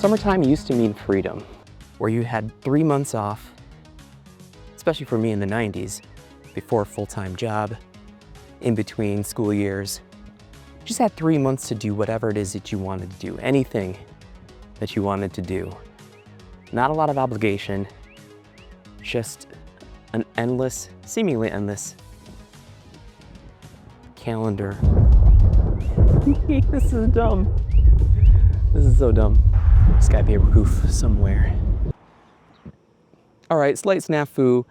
Summertime used to mean freedom, where you had 3 months off, especially for me in the 90s, before a full-time job, in between school years. You just had 3 months to do whatever it is that you wanted to do, anything that you wanted to do. Not a lot of obligation, just an endless, seemingly endless calendar. This is dumb. This is so dumb. There's gotta be a roof somewhere. All right, slight snafu.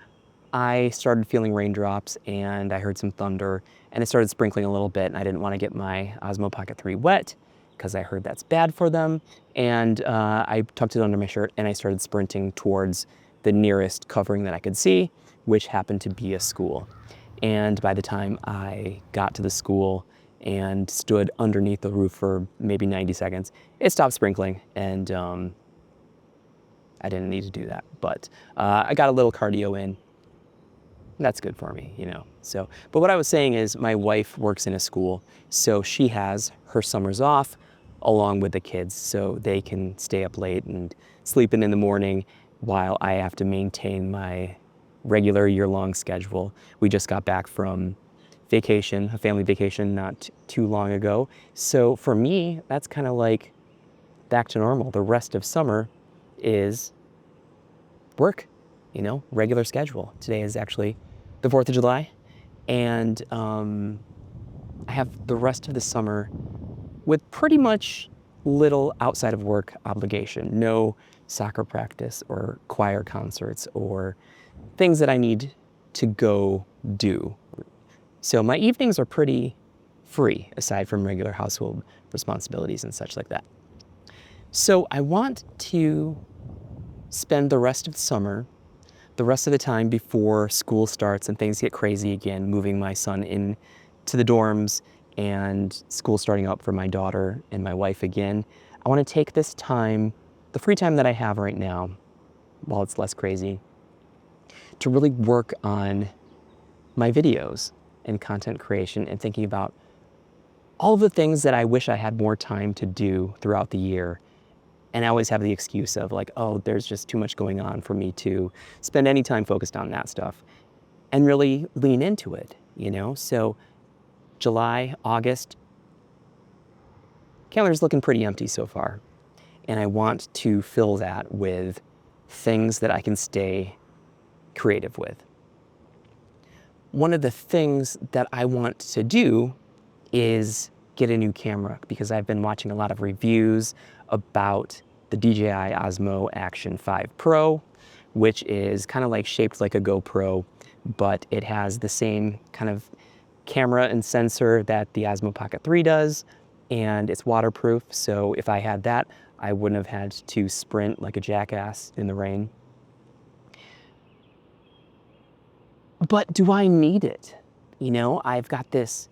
I started feeling raindrops and I heard some thunder and it started sprinkling a little bit, and I didn't want to get my Osmo Pocket 3 wet because I heard that's bad for them. And I tucked it under my shirt and I started sprinting towards the nearest covering that I could see, which happened to be a school. And by the time I got to the school and stood underneath the roof for maybe 90 seconds, it stopped sprinkling, and I didn't need to do that. But I got a little cardio in. That's good for me, you know. So, but what I was saying is my wife works in a school, so she has her summers off along with the kids, so they can stay up late and sleep in the morning while I have to maintain my regular year-long schedule. We just got back from vacation, a family vacation not too long ago. So for me, that's kind of like back to normal. The rest of summer is work, you know, regular schedule. Today is actually the 4th of July, and I have the rest of the summer with pretty much little outside of work obligation. No soccer practice or choir concerts or things that I need to go do. So my evenings are pretty free, aside from regular household responsibilities and such like that. So I want to spend the rest of the summer, the rest of the time before school starts and things get crazy again, moving my son in to the dorms and school starting up for my daughter and my wife again. I want to take this time, the free time that I have right now, while it's less crazy, to really work on my videos and content creation and thinking about all the things that I wish I had more time to do throughout the year. And I always have the excuse of like, oh, there's just too much going on for me to spend any time focused on that stuff, and really lean into it, you know? So July, August, calendar's looking pretty empty so far. And I want to fill that with things that I can stay creative with. One of the things that I want to do is get a new camera, because I've been watching a lot of reviews about the DJI Osmo Action 5 Pro, which is kind of like shaped like a GoPro, but it has the same kind of camera and sensor that the Osmo Pocket 3 does, and it's waterproof. So if I had that, I wouldn't have had to sprint like a jackass in the rain. But do I need it? You know, I've got this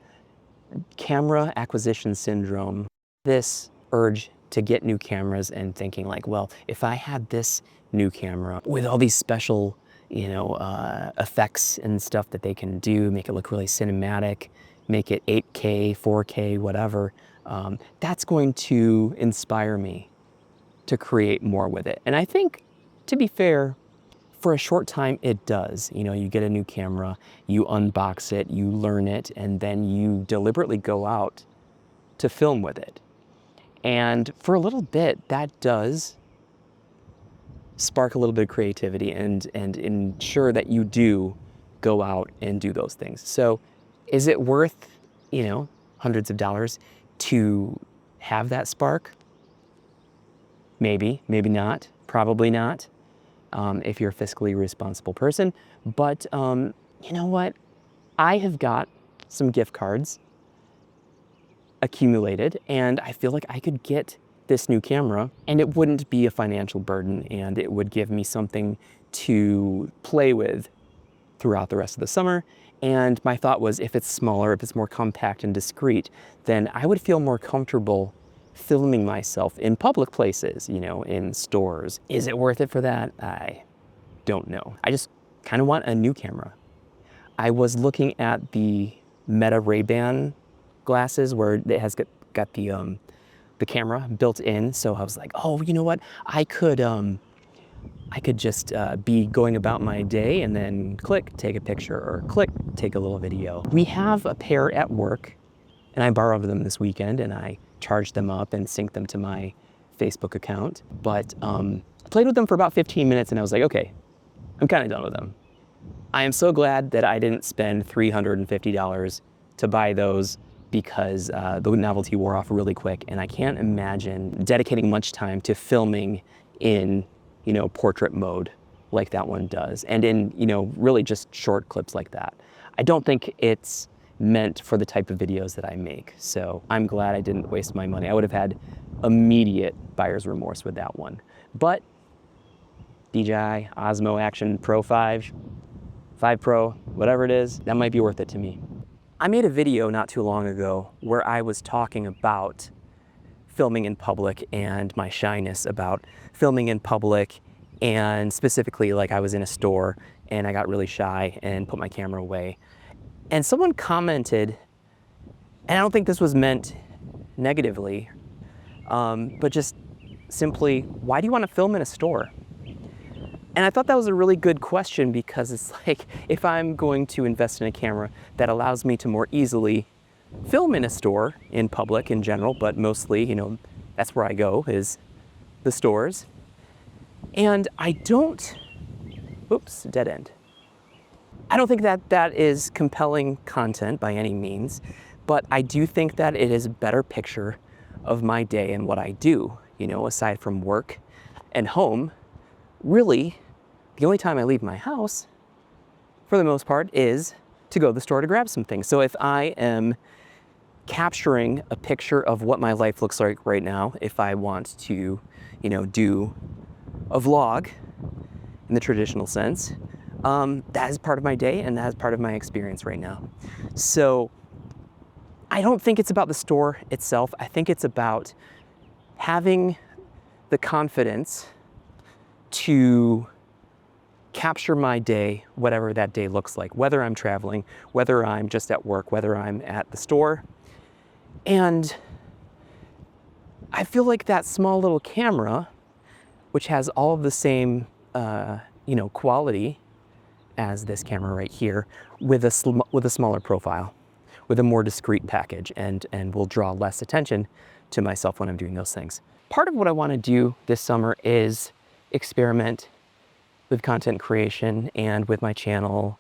camera acquisition syndrome, this urge to get new cameras and thinking like, well, if I had this new camera with all these special, you know, effects and stuff that they can do, make it look really cinematic, make it 8K, 4K, whatever, that's going to inspire me to create more with it. And I think, to be fair, for a short time, it does. You know, you get a new camera, you unbox it, you learn it, and then you deliberately go out to film with it. And for a little bit, that does spark a little bit of creativity and ensure that you do go out and do those things. So is it worth, you know, hundreds of dollars to have that spark? Maybe, maybe not, probably not. If you're a fiscally responsible person. But you know what? I have got some gift cards accumulated, and I feel like I could get this new camera and it wouldn't be a financial burden, and it would give me something to play with throughout the rest of the summer. And my thought was, if it's smaller, if it's more compact and discreet, then I would feel more comfortable filming myself in public places, you know, in stores. Is it worth it for that? I don't know. I just kind of want a new camera. I was looking at the Meta Ray-Ban glasses where it has got the the camera built in. So I was like, oh, you know what? I could just be going about my day and then click, take a picture, or click, take a little video. We have a pair at work, and I borrowed them this weekend, and I charged them up and synced them to my Facebook account. But I played with them for about 15 minutes, and I was like, okay, I'm kind of done with them. I am so glad that I didn't spend $350 to buy those, because the novelty wore off really quick, and I can't imagine dedicating much time to filming in, you know, portrait mode like that one does, and in, you know, really just short clips like that. I don't think it's meant for the type of videos that I make, so I'm glad I didn't waste my money. I would have had immediate buyer's remorse with that one. But DJI Osmo Action Pro 5 Pro, whatever it is, that might be worth it to me. I made a video not too long ago where I was talking about filming in public and my shyness about filming in public, and specifically, like, I was in a store and I got really shy and put my camera away. And someone commented, and I don't think this was meant negatively, but just simply, why do you want to film in a store? And I thought that was a really good question, because it's like, if I'm going to invest in a camera that allows me to more easily film in a store, in public in general, but mostly, you know, that's where I go, is the stores. And I don't, oops, dead end. I don't think that that is compelling content by any means, but I do think that it is a better picture of my day and what I do, you know, aside from work and home. Really, the only time I leave my house, for the most part, is to go to the store to grab some things. So if I am capturing a picture of what my life looks like right now, if I want to, you know, do a vlog in the traditional sense, that is part of my day, and that is part of my experience right now. So I don't think it's about the store itself. I think it's about having the confidence to capture my day, whatever that day looks like, whether I'm traveling, whether I'm just at work, whether I'm at the store. And I feel like that small little camera, which has all of the same, you know, quality as this camera right here, with a smaller profile, with a more discreet package, and will draw less attention to myself when I'm doing those things. Part of what I want to do this summer is experiment with content creation and with my channel,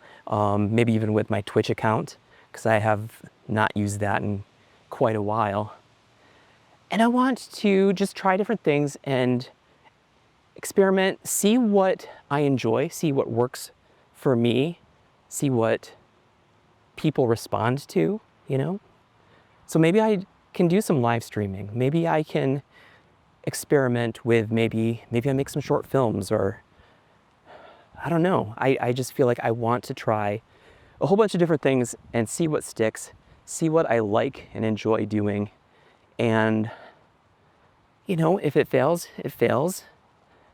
maybe even with my Twitch account, because I have not used that in quite a while. And I want to just try different things and experiment, see what I enjoy, see what works for me, see what people respond to, you know? So maybe I can do some live streaming. Maybe I can experiment with, maybe I make some short films, or I don't know. I just feel like I want to try a whole bunch of different things and see what sticks, see what I like and enjoy doing. And, you know, if it fails, it fails.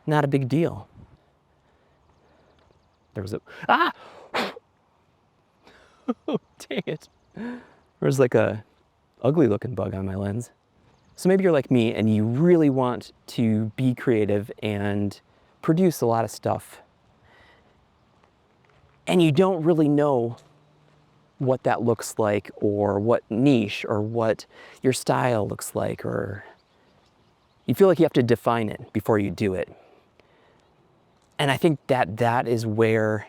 Not a big deal. There was a, ah! Oh, dang it. There's like a ugly looking bug on my lens. So maybe you're like me and you really want to be creative and produce a lot of stuff, and you don't really know what that looks like, or what niche, or what your style looks like, or you feel like you have to define it before you do it. And I think that that is where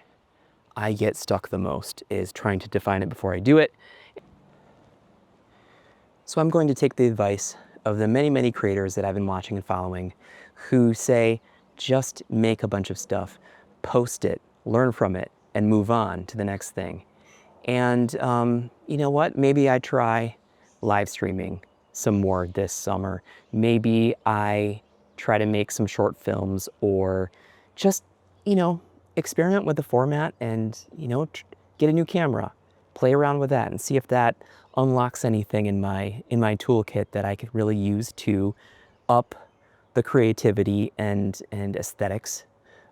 I get stuck the most, is trying to define it before I do it. So I'm going to take the advice of the many, many creators that I've been watching and following, who say, just make a bunch of stuff, post it, learn from it, and move on to the next thing. And you know what? Maybe I try live streaming some more this summer. Maybe I try to make some short films, or just, you know, experiment with the format and, you know, get a new camera, play around with that and see if that unlocks anything in my toolkit that I could really use to up the creativity and aesthetics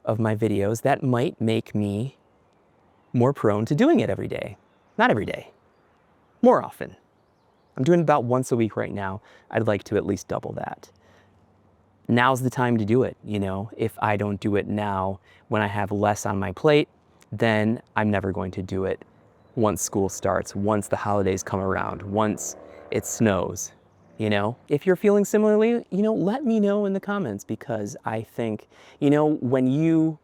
of my videos that might make me more prone to doing it every day. Not every day, more often. I'm doing about once a week right now. I'd like to at least double that. Now's the time to do it. You know, if I don't do it now, when I have less on my plate, then I'm never going to do it once school starts, once the holidays come around, once it snows. You know, if you're feeling similarly, you know, let me know in the comments, because I think, you know, when you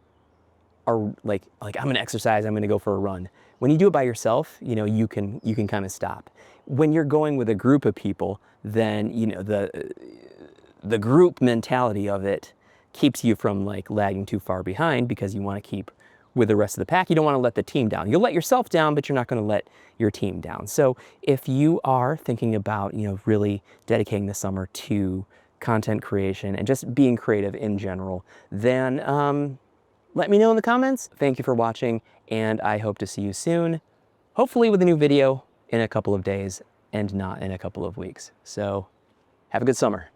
are like I'm gonna exercise, I'm gonna go for a run. When you do it by yourself, you know, you can kind of stop. When you're going with a group of people, then, you know, the group mentality of it keeps you from like lagging too far behind, because you want to keep with the rest of the pack. You don't want to let the team down. You'll let yourself down, but you're not going to let your team down. So if you are thinking about, you know, really dedicating the summer to content creation and just being creative in general, then let me know in the comments. Thank you for watching, and I hope to see you soon, hopefully with a new video in a couple of days and not in a couple of weeks. So have a good summer.